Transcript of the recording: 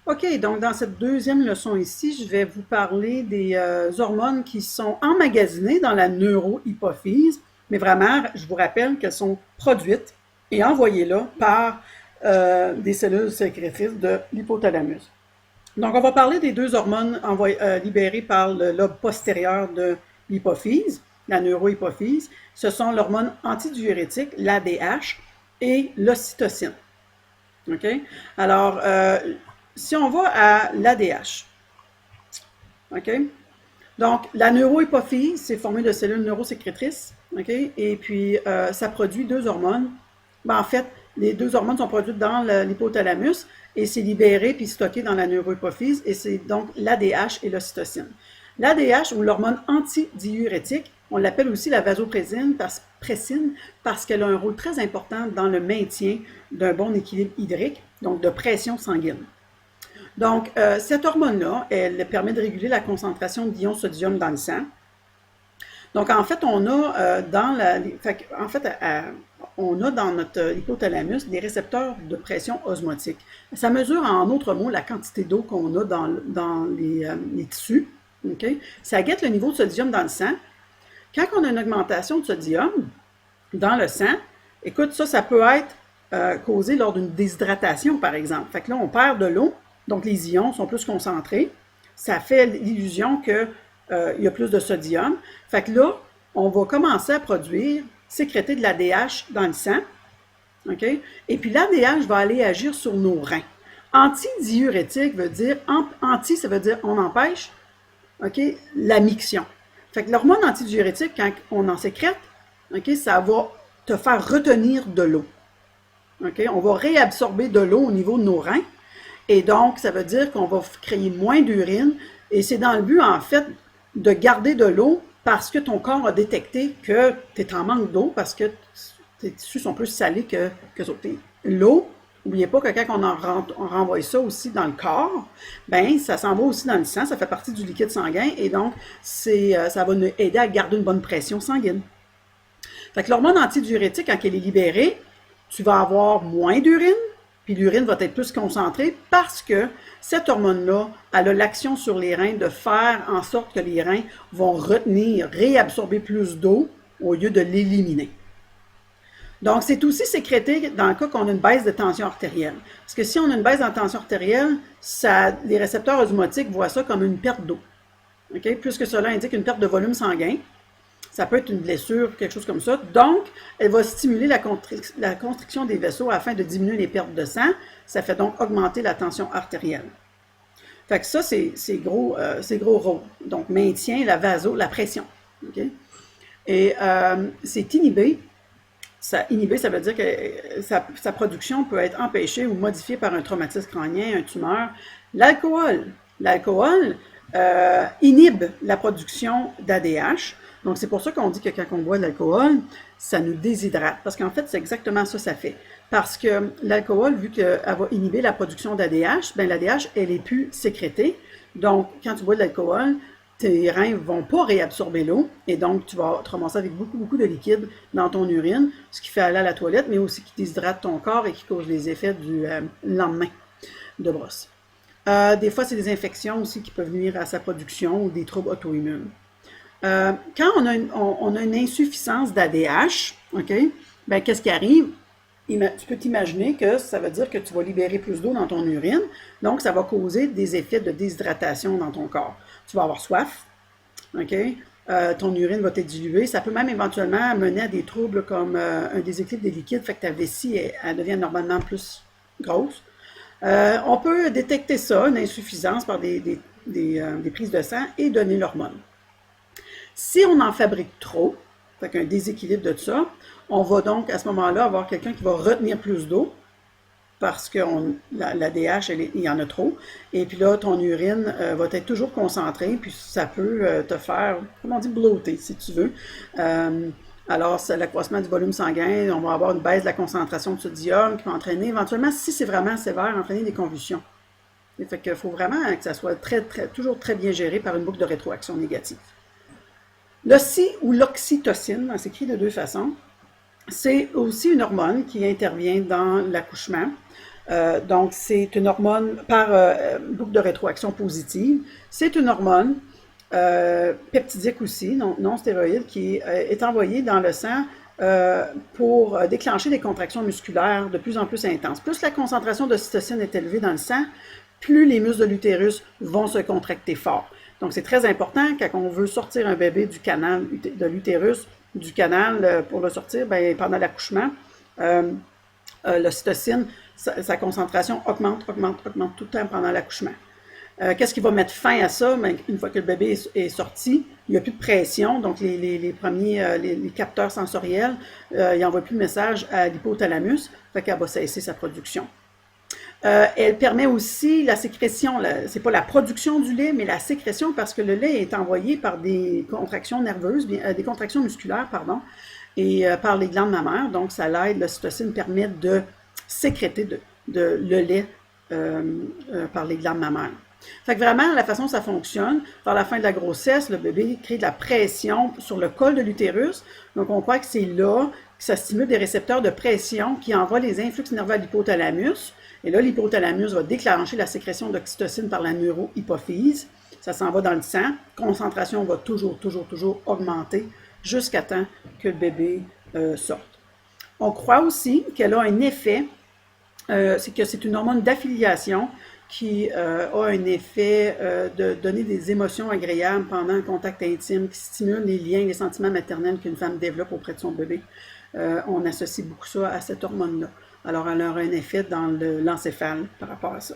OK, donc dans cette deuxième leçon ici, je vais vous parler des hormones qui sont emmagasinées dans la neurohypophyse, mais vraiment, je vous rappelle qu'elles sont produites et envoyées là par des cellules sécrétrices de l'hypothalamus. Donc, on va parler des deux hormones libérées par le lobe postérieur de l'hypophyse, la neurohypophyse. Ce sont l'hormone antidiurétique, l'ADH, et l'ocytocine. OK? Alors, si on va à l'ADH, OK? Donc, la neurohypophyse, c'est formé de cellules neurosécrétrices, OK? Et puis, ça produit deux hormones. Ben, en fait, les deux hormones sont produites dans l'hypothalamus et c'est libéré puis stocké dans la neurohypophyse et c'est donc l'ADH et l'ocytocine. L'ADH, ou l'hormone antidiurétique, on l'appelle aussi la vasopressine parce qu'elle a un rôle très important dans le maintien d'un bon équilibre hydrique, donc de pression sanguine. Donc, cette hormone-là, elle permet de réguler la concentration d'ion sodium dans le sang. Donc, en fait, on a on a dans notre hypothalamus des récepteurs de pression osmotique. Ça mesure, en autres mots, la quantité d'eau qu'on a dans les tissus. Okay? Ça guette le niveau de sodium dans le sang. Quand on a une augmentation de sodium dans le sang, écoute, ça peut être causé lors d'une déshydratation, par exemple. Fait que là, on perd de l'eau, donc les ions sont plus concentrés. Ça fait l'illusion qu'il y a plus de sodium. Fait que là, on va commencer à sécréter de l'ADH dans le sang. Okay? Et puis l'ADH va aller agir sur nos reins. Antidiurétique veut dire, ça veut dire on empêche, okay, la miction. Fait que l'hormone antidiurétique, quand on en sécrète, okay, ça va te faire retenir de l'eau. Okay? On va réabsorber de l'eau au niveau de nos reins. Et donc, ça veut dire qu'on va créer moins d'urine. Et c'est dans le but, en fait, de garder de l'eau parce que ton corps a détecté que tu es en manque d'eau parce que tes tissus sont plus salés que autres. L'eau, n'oubliez pas que quand on renvoie ça aussi dans le corps, ben ça s'en va aussi dans le sang, ça fait partie du liquide sanguin et donc ça va nous aider à garder une bonne pression sanguine. Fait que l'hormone antidiurétique, quand elle est libérée, tu vas avoir moins d'urine, puis l'urine va être plus concentrée parce que cette hormone-là, elle a l'action sur les reins de faire en sorte que les reins vont réabsorber plus d'eau au lieu de l'éliminer. Donc, c'est aussi sécrété dans le cas qu'on a une baisse de tension artérielle. Parce que si on a une baisse de tension artérielle, les récepteurs osmotiques voient ça comme une perte d'eau. Okay? Puisque cela indique une perte de volume sanguin, ça peut être une blessure, quelque chose comme ça. Donc, elle va stimuler la constriction des vaisseaux afin de diminuer les pertes de sang. Ça fait donc augmenter la tension artérielle. Fait que ça, c'est gros rôle. Donc, maintient la pression. Okay? Et c'est inhibé. Ça veut dire que sa production peut être empêchée ou modifiée par un traumatisme crânien, une tumeur. L'alcool inhibe la production d'ADH. Donc, c'est pour ça qu'on dit que quand on boit de l'alcool, ça nous déshydrate. Parce qu'en fait, c'est exactement ça que ça fait. Parce que l'alcool, vu qu'elle va inhiber la production d'ADH, ben l'ADH, elle est plus sécrétée. Donc, quand tu bois de l'alcool, tes reins ne vont pas réabsorber l'eau et donc tu vas te ramasser avec beaucoup de liquide dans ton urine, ce qui fait aller à la toilette, mais aussi qui déshydrate ton corps et qui cause les effets du lendemain de brosse. Des fois, c'est des infections aussi qui peuvent nuire à sa production ou des troubles auto-immunes. Quand on a une insuffisance d'ADH, okay, ben, qu'est-ce qui arrive? Tu peux t'imaginer que ça veut dire que tu vas libérer plus d'eau dans ton urine, donc ça va causer des effets de déshydratation dans ton corps. Tu vas avoir soif, okay? Ton urine va être diluée, ça peut même éventuellement mener à des troubles comme un déséquilibre des liquides, fait que ta vessie elle devient normalement plus grosse. On peut détecter ça, une insuffisance par des prises de sang et donner l'hormone. Si on en fabrique trop, fait qu'un déséquilibre de ça, on va donc à ce moment-là avoir quelqu'un qui va retenir plus d'eau parce que l'ADH, il y en a trop. Et puis là, ton urine va être toujours concentrée, puis ça peut te faire, comment on dit, bloater, si tu veux. Alors, c'est l'accroissement du volume sanguin, on va avoir une baisse de la concentration de sodium qui va entraîner, éventuellement, si c'est vraiment sévère, entraîner des convulsions. Et fait qu'il faut vraiment que ça soit toujours très bien géré par une boucle de rétroaction négative. L'ocy ou l'oxytocine, on s'écrit de deux façons. C'est aussi une hormone qui intervient dans l'accouchement. Donc, c'est une hormone par boucle de rétroaction positive. C'est une hormone peptidique aussi, non stéroïde, qui est envoyée dans le sang pour déclencher des contractions musculaires de plus en plus intenses. Plus la concentration d'ocytocine est élevée dans le sang, plus les muscles de l'utérus vont se contracter fort. Donc, c'est très important quand on veut sortir un bébé du canal de l'utérus, du canal pour le sortir, ben, pendant l'accouchement, l'ocytocine, sa concentration augmente tout le temps pendant l'accouchement. Qu'est-ce qui va mettre fin à ça? Ben, une fois que le bébé est sorti, il n'y a plus de pression, donc les premiers les capteurs sensoriels, ils n'envoient plus de message à l'hypothalamus, fait qu'elle va cesser sa production. Elle permet aussi la sécrétion, c'est pas la production du lait, mais la sécrétion parce que le lait est envoyé par des contractions nerveuses, des contractions musculaires, pardon, et par les glandes mammaires. Donc, ça l'aide, l'ocytocine permet de sécréter le lait par les glandes mammaires. Fait que vraiment, la façon dont ça fonctionne, vers la fin de la grossesse, le bébé crée de la pression sur le col de l'utérus. Donc, on croit que c'est là que ça stimule des récepteurs de pression qui envoient les influx nerveux à l'hypothalamus. Et là, l'hypothalamus va déclencher la sécrétion d'oxytocine par la neurohypophyse. Ça s'en va dans le sang. La concentration va toujours augmenter jusqu'à temps que le bébé sorte. On croit aussi qu'elle a un effet, c'est que c'est une hormone d'affiliation qui a un effet de donner des émotions agréables pendant un contact intime, qui stimule les liens, les sentiments maternels qu'une femme développe auprès de son bébé. On associe beaucoup ça à cette hormone-là. Alors, elle aura un effet dans l'encéphale par rapport à ça.